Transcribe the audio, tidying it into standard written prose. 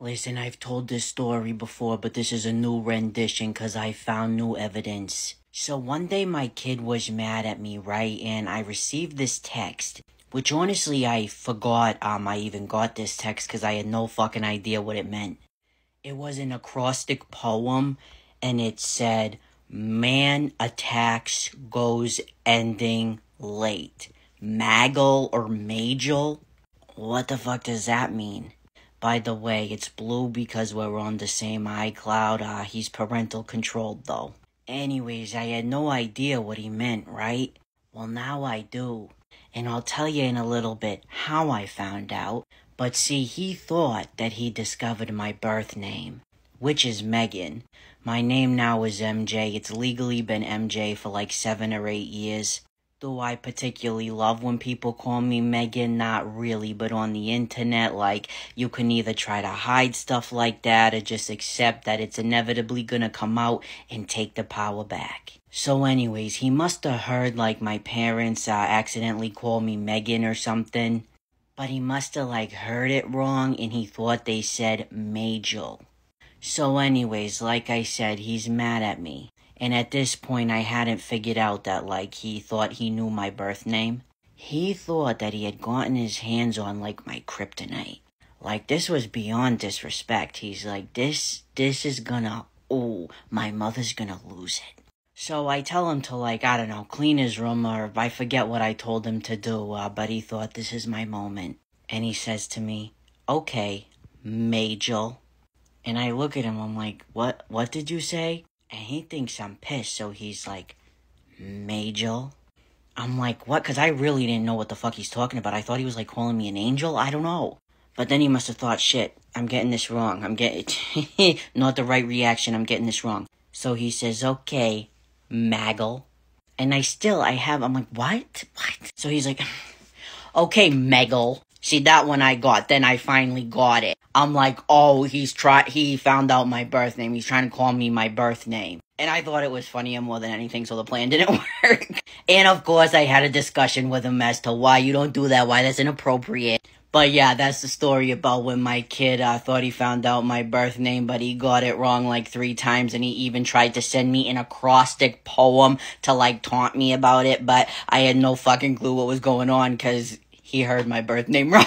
Listen, I've told this story before, but this is a new rendition because I found new evidence. So one day my kid was mad at me, right? And I received this text, which honestly I forgot I even got this text because I had no fucking idea what it meant. It was an acrostic poem, and it said, "Man attacks goes ending late. Maggle or Majel?" What the fuck does that mean? By the way, it's blue because we're on the same iCloud. He's parental controlled though. Anyways, I had no idea what he meant, right? Well, now I do. And I'll tell you in a little bit how I found out. But see, he thought that he discovered my birth name, which is Megan. My name now is MJ. It's legally been MJ for like 7 or 8 years. Do I particularly love when people call me Megan? Not really, but on the internet, like, you can either try to hide stuff like that or just accept that it's inevitably gonna come out and take the power back. So anyways, he must have heard, like, my parents accidentally call me Megan or something, but he must have, like, heard it wrong and he thought they said Majel. So anyways, like I said, he's mad at me. And at this point, I hadn't figured out that, like, he thought he knew my birth name. He thought that he had gotten his hands on, like, my kryptonite. Like, this was beyond disrespect. He's like, this is gonna, my mother's gonna lose it. So I tell him to, like, I don't know, clean his room, or I forget what I told him to do, but he thought this is my moment. And he says to me, "Okay, Majel." And I look at him, I'm like, what did you say? And he thinks I'm pissed, so he's like, "Majel?" I'm like, what? Because I really didn't know what the fuck he's talking about. I thought he was, like, calling me an angel? I don't know. But then he must have thought, shit, I'm getting this wrong. I'm getting... not the right reaction. I'm getting this wrong. So he says, "Okay, Maggle." And I'm like, what? So he's like, "Okay, Meggle." See, that one I got. Then I finally got it. I'm like, oh, he found out my birth name. He's trying to call me my birth name. And I thought it was funnier more than anything, so the plan didn't work. And of course, I had a discussion with him as to why you don't do that, why that's inappropriate. But yeah, that's the story about when my kid thought he found out my birth name, but he got it wrong like 3 times, and he even tried to send me an acrostic poem to, like, taunt me about it, but I had no fucking clue what was going on, because he heard my birth name wrong.